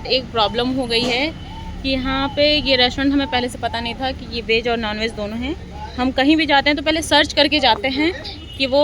एक प्रॉब्लम हो गई है कि यहाँ पे ये रेस्टोरेंट हमें पहले से पता नहीं था कि ये वेज और नॉन वेज दोनों हैं। हम कहीं भी जाते हैं तो पहले सर्च करके जाते हैं कि वो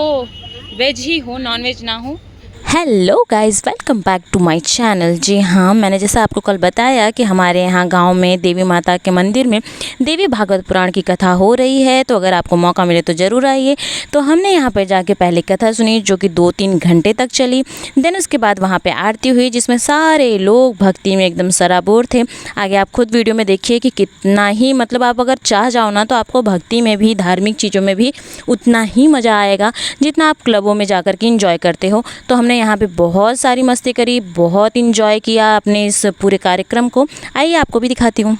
वेज ही हो, नॉन वेज ना हो। Hello guys, welcome back to my channel. जी हाँ, मैंने जैसा आपको कल बताया कि हमारे यहाँ गांव में देवी माता के मंदिर में देवी भागवत पुराण की कथा हो रही है, तो अगर आपको मौका मिले तो ज़रूर आइए। तो हमने यहाँ पर जाके पहले कथा सुनी जो कि 2-3 घंटे तक चली। देन उसके बाद वहाँ पे आरती हुई जिसमें सारे लोग भक्ति में एकदम सराबोर थे। आगे आप खुद वीडियो में देखिए कि कितना ही मतलब आप अगर चाह जाओ ना तो आपको भक्ति में भी, धार्मिक चीज़ों में भी उतना ही मज़ा आएगा जितना आप क्लबों में जाकर के इंजॉय करते हो। तो हमने यहाँ पे बहुत सारी मस्ती करी, बहुत इंजॉय किया अपने इस पूरे कार्यक्रम को। आइए आपको भी दिखाती हूँ।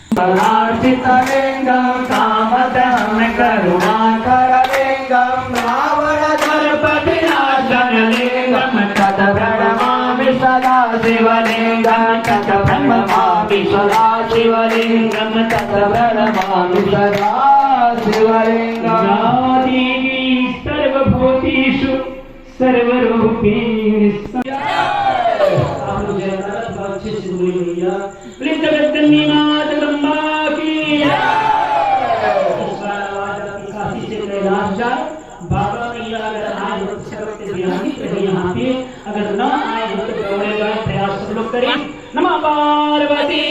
अगर न आए तो दौड़ेगा प्रयास सब लोग करें। नमः पार्वती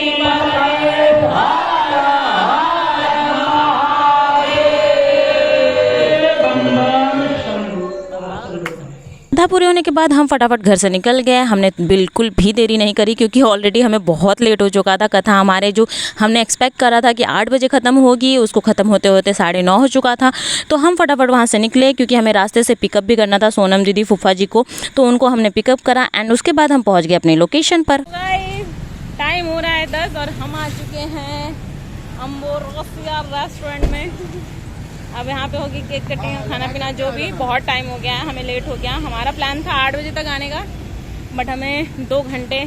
कथा पूरी होने के बाद हम फटाफट घर से निकल गए। हमने बिल्कुल भी देरी नहीं करी क्योंकि ऑलरेडी हमें बहुत लेट हो चुका था। कथा हमारे जो हमने एक्सपेक्ट करा था कि 8 बजे ख़त्म होगी, उसको ख़त्म होते होते 9:30 हो चुका था। तो हम फटाफट वहाँ से निकले क्योंकि हमें रास्ते से पिकअप भी करना था सोनम दीदी फूफा जी को, तो उनको हमने पिकअप करा एंड उसके बाद हम पहुँच गए अपने लोकेशन पर। टाइम हो रहा है 10 और हम आ चुके हैं अम्बोरोसिया रेस्टोरेंट में। अब यहाँ पे होगी केक कटिंग, खाना पीना, जो भी। बहुत टाइम हो गया है, हमें लेट हो गया। हमारा प्लान था 8 बजे तक आने का, बट हमें 2 घंटे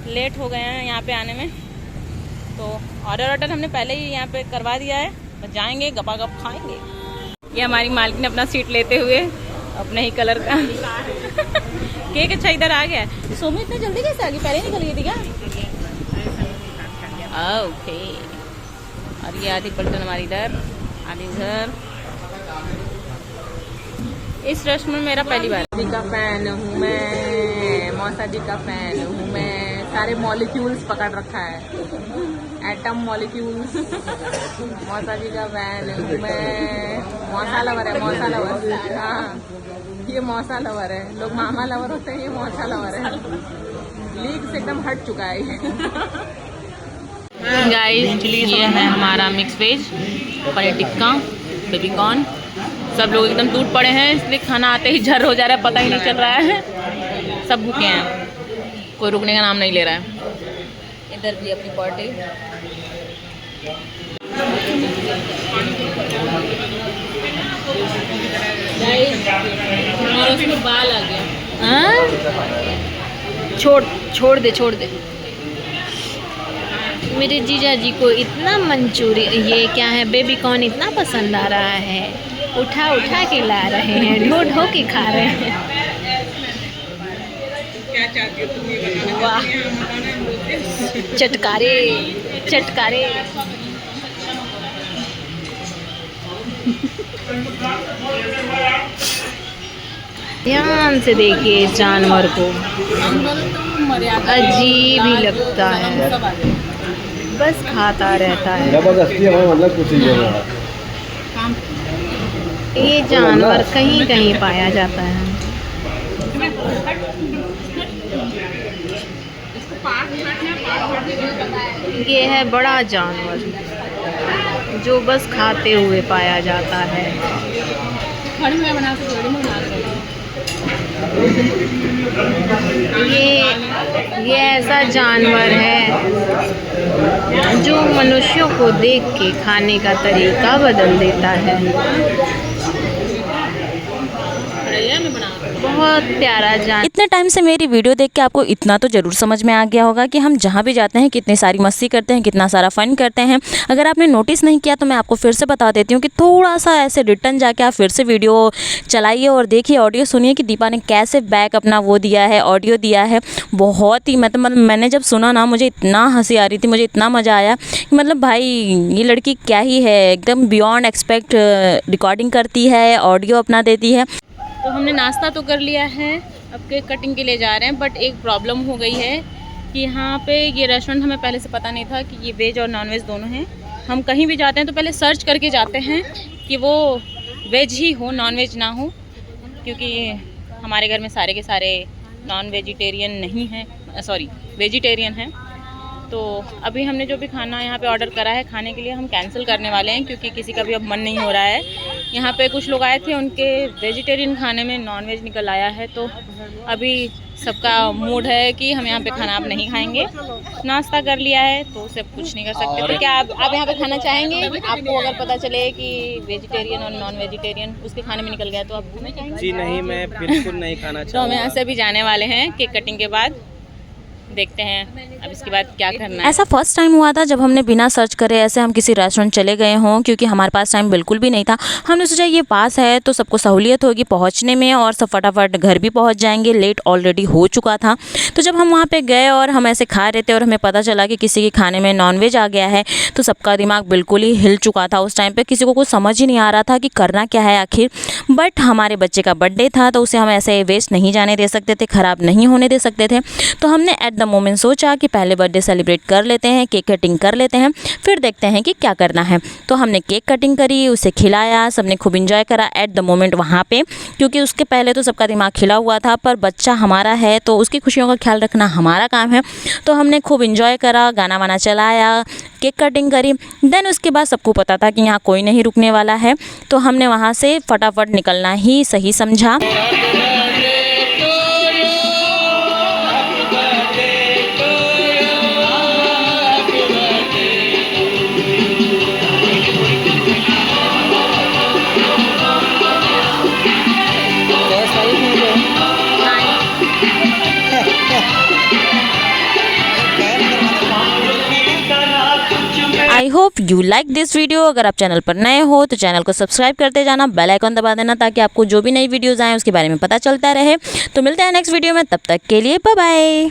लेट हो गए हैं यहाँ पे आने में। तो ऑर्डर हमने पहले ही यहाँ पे करवा दिया है, बस जाएंगे गपागप खाएंगे। ये हमारी मालकिन अपना सीट लेते हुए अपने ही कलर का केक अच्छा इधर आ गया है। सोमी इतने जल्दी कैसे आ गई, पहले निकल गई थी क्या? ओके। और ये आधी पलटन हमारी इधर, आधी उधर। इस रेस्टोरेंट में मेरा पहली बार। जी का फैन हूँ मैं, मौसा जी का फैन हूँ मैं। सारे मॉलिक्यूल्स पकड़ रखा है, एटम मॉलिक्यूल्स। मौसा जी का फैन हूँ मैं। मौसा लवर है, मौसा लवर। हाँ, ये मौसा लवर है। लोग मामा लवर होते हैं, ये मौसा लवर है। लीग से एकदम हट चुका है गाइस। ये है हमारा mix veg, paneer tikka, baby corn. सब लोग एकदम टूट पड़े हैं, इसलिए खाना आते ही झर हो जा रहा है, पता ही नहीं चल रहा है। सब भूखे हैं, कोई रुकने का नाम नहीं ले रहा है। इधर भी अपनी पार्टी। और उसमें बाल आ गया। छोड़ दे। मेरे जीजा जी को इतना मंचूरियन, ये क्या है, बेबी कॉर्न इतना पसंद आ रहा है, उठा के ला रहे हैं, ढो के खा रहे हैं। क्या चाहती हो तुम, ये बताना? वाह, चटकारे। ध्यान से देखिए इस जानवर को, अजीब ही लगता है, बस खाता रहता है। मतलब कुछ ये जानवर कहीं पाया जाता है। ये है बड़ा जानवर जो बस खाते हुए पाया जाता है। ये ऐसा जानवर है जो मनुष्यों को देख के खाने का तरीका बदल देता है। बहुत प्यारा जान। इतने टाइम से मेरी वीडियो देख के आपको इतना तो ज़रूर समझ में आ गया होगा कि हम जहाँ भी जाते हैं कितनी सारी मस्ती करते हैं, कितना सारा फ़न करते हैं। अगर आपने नोटिस नहीं किया तो मैं आपको फिर से बता देती हूँ कि थोड़ा सा ऐसे रिटर्न जाके आप फिर से वीडियो चलाइए और देखिए, ऑडियो सुनिए कि दीपा ने कैसे बैक अपना वो दिया है, ऑडियो दिया है। बहुत ही मतलब मैंने जब सुना ना, मुझे इतना हंसी आ रही थी, मुझे इतना मज़ा आया कि मतलब भाई ये लड़की क्या ही है, एकदम बियॉन्ड एक्सपेक्ट रिकॉर्डिंग करती है, ऑडियो अपना देती है। तो हमने नाश्ता तो कर लिया है, अब केक कटिंग के लिए जा रहे हैं। बट एक प्रॉब्लम हो गई है कि यहाँ पे ये रेस्टोरेंट हमें पहले से पता नहीं था कि ये वेज और नॉन वेज दोनों हैं। हम कहीं भी जाते हैं तो पहले सर्च करके जाते हैं कि वो वेज ही हो, नॉन वेज ना हो, क्योंकि हमारे घर में सारे के सारे नॉन वेजिटेरियन नहीं हैं, सॉरी वेजिटेरियन हैं। तो अभी हमने जो भी खाना यहाँ पे ऑर्डर करा है खाने के लिए, हम कैंसिल करने वाले हैं क्योंकि किसी का भी अब मन नहीं हो रहा है। यहाँ पे कुछ लोग आए थे, उनके वेजिटेरियन खाने में नॉन वेज निकल आया है, तो अभी सबका मूड है कि हम यहाँ पे खाना अब नहीं खाएंगे। नाश्ता कर लिया है तो उससे कुछ नहीं कर सकते। तो क्या आप यहाँ पे खाना चाहेंगे? आपको अगर पता चले कि वेजिटेरियन और नॉन वेजिटेरियन उसके खाने में निकल गया तो आप खाना चाहेंगे? जी नहीं, मैं बिल्कुल नहीं खाना तो हम यहाँ से अभी जाने वाले हैं केक कटिंग के बाद। देखते हैं अब इसके बाद क्या करना है। ऐसा फर्स्ट टाइम हुआ था जब हमने बिना सर्च करे ऐसे हम किसी रेस्टोरेंट चले गए हों, क्योंकि हमारे पास टाइम बिल्कुल भी नहीं था। हमने सोचा ये पास है तो सबको सहूलियत होगी पहुंचने में और सब फटाफट घर भी पहुंच जाएंगे, लेट ऑलरेडी हो चुका था। तो जब हम वहां पे गए और हम ऐसे खा रहे थे और हमें पता चला कि किसी के खाने में नॉनवेज आ गया है, तो सबका दिमाग बिल्कुल ही हिल चुका था। उस टाइम पर किसी को कुछ समझ ही नहीं आ रहा था कि करना क्या है आखिर। बट हमारे बच्चे का बर्थडे था तो उसे हम ऐसे वेस्ट नहीं जाने दे सकते थे, ख़राब नहीं होने दे सकते थे। तो हमने एट द मोमेंट सोचा कि पहले बर्थडे सेलिब्रेट कर लेते हैं, केक कटिंग कर लेते हैं, फिर देखते हैं कि क्या करना है। तो हमने केक कटिंग करी, उसे खिलाया, सबने खूब इंजॉय करा एट द मोमेंट वहाँ पे, क्योंकि उसके पहले तो सबका दिमाग खिला हुआ था। पर बच्चा हमारा है तो उसकी खुशियों का ख्याल रखना हमारा काम है। तो हमने खूब इंजॉय करा, गाना वाना चलाया, केक कटिंग करी। देन उसके बाद सबको पता था कि यहाँ कोई नहीं रुकने वाला है, तो हमने वहाँ से फटाफट निकलना ही सही समझा। I hope you like this video. अगर आप चैनल पर नए हो तो चैनल को सब्सक्राइब करते जाना, बेल आइकन दबा देना ताकि आपको जो भी नई वीडियोज़ आएँ उसके बारे में पता चलता रहे। तो मिलते हैं नेक्स्ट वीडियो में, तब तक के लिए बाय बाय।